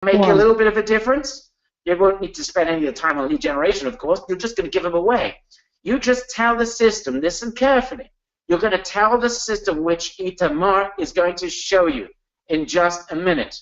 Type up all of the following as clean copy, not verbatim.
Make a One. little bit of a difference. You won't need to spend any of the time on lead generation, of course. You're just going to give them away. You just tell the system, listen carefully. You're going to tell the system which Itamar is going to show you in just a minute.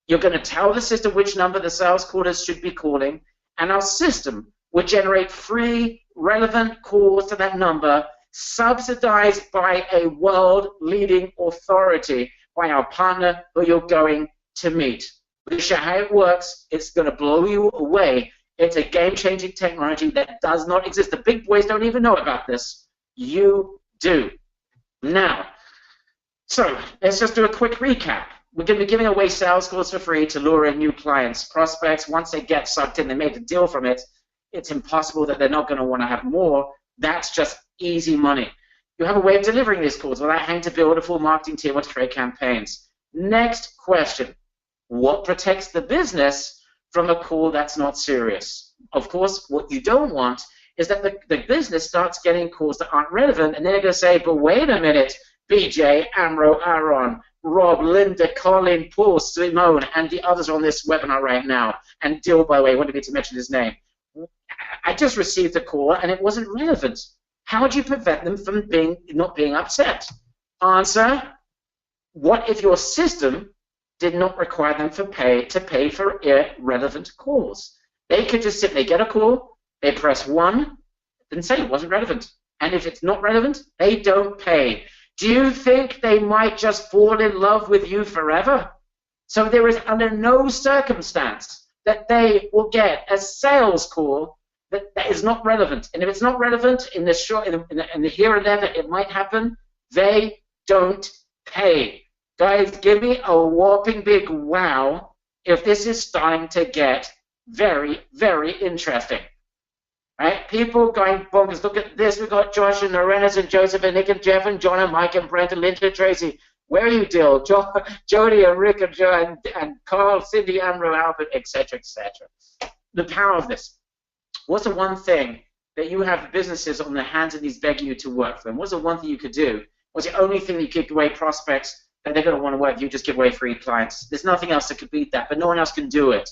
You're going to tell the system which number the sales callers should be calling, and our system will generate free, relevant calls to that number, subsidized by a world-leading authority, by our partner who you're going to meet. We'll show how it works. It's going to blow you away. It's a game-changing technology that does not exist. The big boys don't even know about this. You do. Now, so let's just do a quick recap. We're going to be giving away sales calls for free to lure in new clients, prospects. Once they get sucked in, they make a deal from it. It's impossible that they're not going to want to have more. That's just easy money. You have a way of delivering these calls without having to build a full marketing team or trade campaigns. Next question. What protects the business from a call that's not serious? Of course, what you don't want is that the business starts getting calls that aren't relevant, and they're going to say, but wait a minute, BJ, Amro, Aaron, Rob, Linda, Colin, Paul, Simone, and the others on this webinar right now, and Dill, by the way, wanted me to mention his name. I just received a call, and it wasn't relevant. How do you prevent them from not being upset? Answer, what if your system did not require them to pay for irrelevant calls? They could just simply get a call, they press 1, and say it wasn't relevant. And if it's not relevant, they don't pay. Do you think they might just fall in love with you forever? So there is under no circumstance that they will get a sales call that is not relevant. And if it's not relevant in the short, in the here and there that it might happen, they don't pay. Guys, give me a whopping big wow if this is starting to get very, very interesting. Right? People going bonkers. Look at this. We've got Josh and Lorena's and Joseph and Nick and Jeff and John and Mike and Brent and Linda and Tracy. Where are you, Dill? Jody and Rick and Joe and Carl, Cindy, Amro, Albert, etc., etc. The power of this. What's the one thing that you have businesses on their hands and knees begging you to work for them? What's the one thing you could do? What's the only thing that you could give away prospects that they're going to want to work with you? Just give away free clients. There's nothing else that could beat that, but no one else can do it.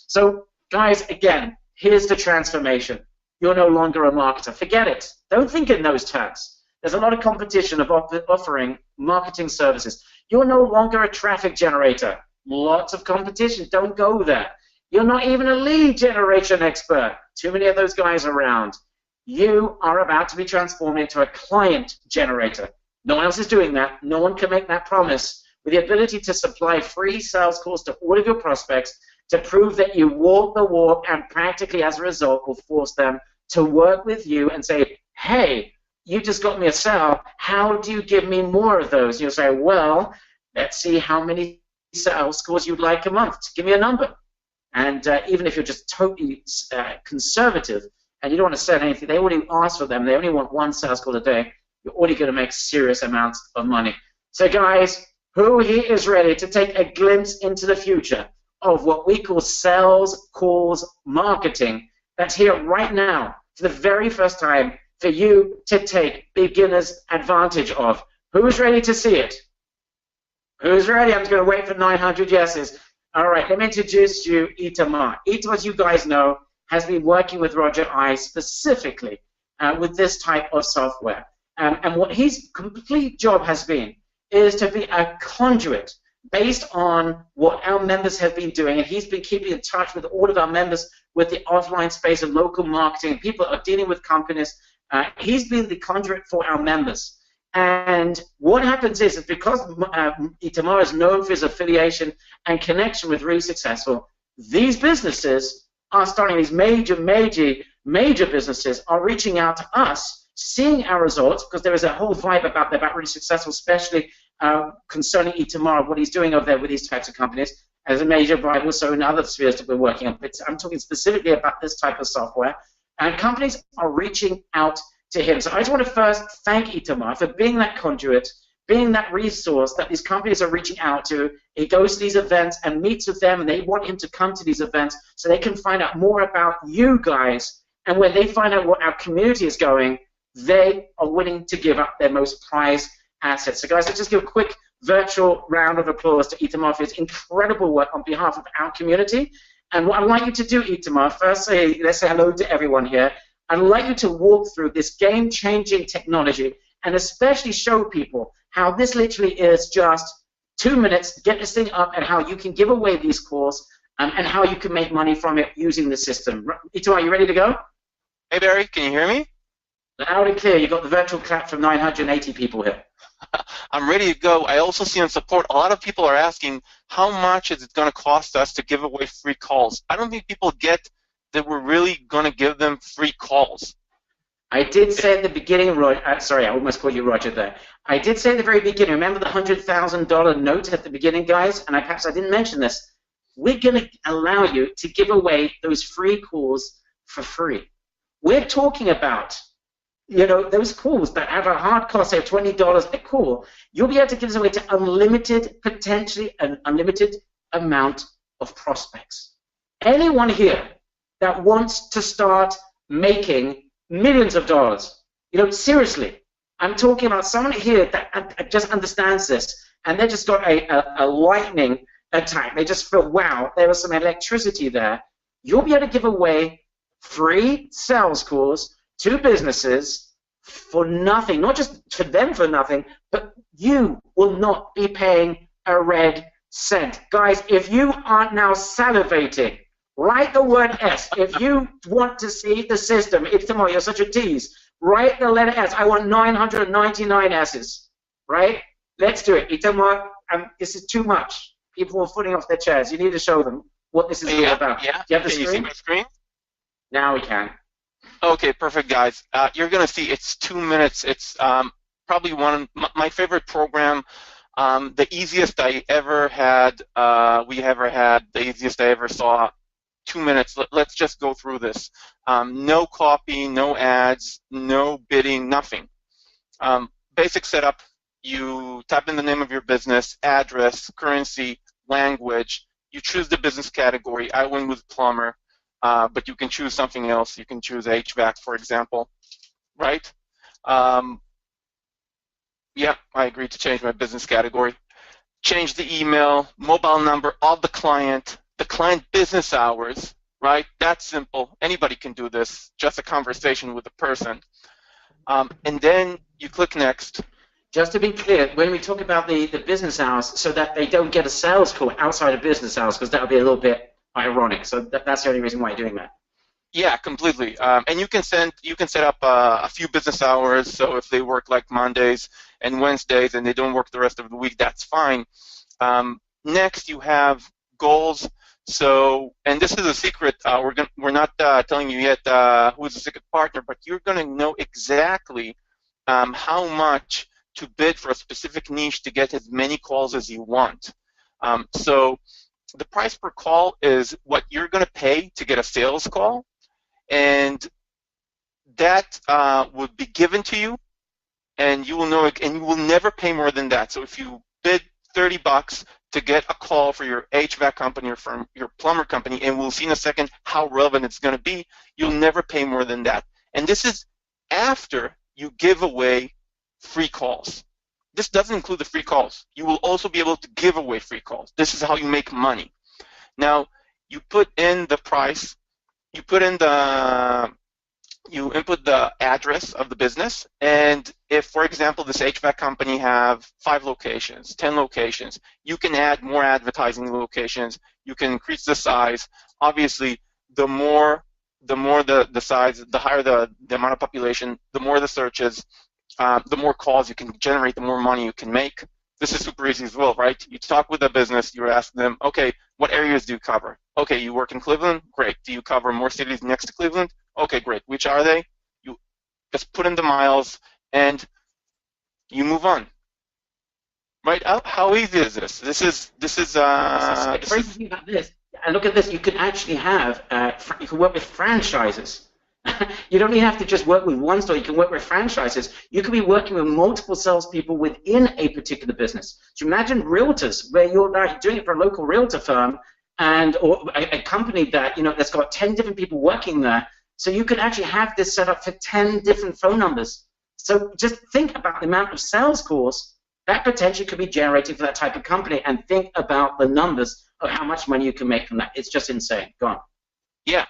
So, guys, again, here's the transformation. You're no longer a marketer. Forget it. Don't think in those terms. There's a lot of competition of offering marketing services. You're no longer a traffic generator. Lots of competition. Don't go there. You're not even a lead generation expert. Too many of those guys around. You are about to be transformed into a client generator. No one else is doing that. No one can make that promise. With the ability to supply free sales calls to all of your prospects to prove that you walk the walk, and practically as a result will force them to work with you and say, hey, you just got me a sale. How do you give me more of those? You'll say, well, let's see how many sales calls you'd like a month. Give me a number. And even if you're just totally conservative and you don't want to sell anything, they already ask for them. They only want one sales call a day. You're already going to make serious amounts of money. So, guys, who here is ready to take a glimpse into the future of what we call sales calls marketing? That's here right now for the very first time for you to take beginner's advantage of. Who's ready to see it? Who's ready? I'm just going to wait for 900 yeses. All right, let me introduce you, Itamar. Itamar, as you guys know, has been working with Roger I specifically with this type of software. And what his complete job has been is to be a conduit based on what our members have been doing. And he's been keeping in touch with all of our members with the offline space of local marketing. People are dealing with companies. He's been the conduit for our members. And what happens is because Itamar is known for his affiliation and connection with really successful, these businesses are starting, these major businesses are reaching out to us, seeing our results, because there is a whole vibe about really successful, especially concerning Itamar, what he's doing over there with these types of companies, as a major vibe also in other spheres that we're working on. But I'm talking specifically about this type of software. And companies are reaching out to him. So I just want to first thank Itamar for being that conduit, being that resource that these companies are reaching out to. He goes to these events and meets with them, and they want him to come to these events so they can find out more about you guys. And when they find out what our community is going, they are willing to give up their most prized assets. So guys, let's just give a quick virtual round of applause to Itamar's incredible work on behalf of our community. And what I'd like you to do, Itamar, first let's say hello to everyone here. I'd like you to walk through this game-changing technology and especially show people how this literally is just 2 minutes to get this thing up and how you can give away these calls and how you can make money from it using the system. Itamar, you ready to go? Hey, Barry, can you hear me? Loud and clear. You got the virtual clap from 980 people here. I'm ready to go. I also see on support, a lot of people are asking, how much is it going to cost us to give away free calls? I don't think people get that we're really going to give them free calls. I did say at the beginning, sorry, I almost called you Roger there. I did say at the very beginning, remember the $100,000 note at the beginning, guys? And perhaps I didn't mention this. We're going to allow you to give away those free calls for free. We're talking about, you know, those calls that have a hard cost, say $20 a call. You'll be able to give this away to unlimited, potentially an unlimited amount of prospects. Anyone here that wants to start making millions of dollars, you know, seriously, I'm talking about someone here that just understands this, and they just got a lightning attack. They just feel, wow, there was some electricity there. You'll be able to give away free sales calls to businesses for nothing, not just for them for nothing, but you will not be paying a red cent. Guys, if you aren't now salivating, write the word S. If you want to see the system, Itamar, you're such a tease. Write the letter S. I want 999 S's, right? Let's do it. Itamar, this is too much. People are falling off their chairs. You need to show them what this is all about. Yeah. Do you have the screen? screen? You see my screen? Now we can. Okay, perfect, guys. You're going to see it's 2 minutes. It's probably my favorite program, the easiest I ever had, the easiest I ever saw. 2 minutes. Let's just go through this. No copy, no ads, no bidding, nothing. Basic setup. You type in the name of your business, address, currency, language. You choose the business category. I went with plumber, but you can choose something else. You can choose HVAC, for example, right? Yeah, I agreed to change my business category. Change the email, mobile number of the client business hours, right? That's simple. Anybody can do this, just a conversation with the person. And then you click next. Just to be clear, when we talk about the business hours, so that they don't get a sales call outside of business hours, because that would be a little bit ironic. So that's the only reason why you're doing that. Yeah, completely. And you can set up a few business hours. So if they work like Mondays and Wednesdays and they don't work the rest of the week, that's fine. Next, you have goals. So, and this is a secret. We're not telling you yet who is the secret partner, but you're going to know exactly how much to bid for a specific niche to get as many calls as you want. So the price per call is what you're going to pay to get a sales call, and that would be given to you, and you will know it, and you will never pay more than that. So if you bid $30 to get a call for your HVAC company or from your plumber company, and we'll see in a second how relevant it's going to be, you'll never pay more than that. And this is after you give away free calls. This doesn't include the free calls. You will also be able to give away free calls. This is how you make money. Now, you put in the price, you input the address of the business, and if, for example, this HVAC company have 5 locations, 10 locations, you can add more advertising locations, you can increase the size. Obviously, the more the size, the higher the amount of population, the more the searches, the more calls you can generate, the more money you can make. This is super easy as well, right? You talk with a business, you ask them, okay, what areas do you cover? Okay, you work in Cleveland? Great. Do you cover more cities next to Cleveland? Okay, great. Which are they? You just put in the miles and you move on. Right? How easy is this? This is Crazy about this. And look at this. You can actually have you can work with franchises. You don't even have to just work with one store. You can work with franchises. You can be working with multiple salespeople within a particular business. So imagine realtors, where you're doing it for a local realtor firm, or a company that that's got 10 different people working there. So you could actually have this set up for 10 different phone numbers. So just think about the amount of sales calls that potentially could be generating for that type of company. And think about the numbers of how much money you can make from that. It's just insane. Go on. Yeah.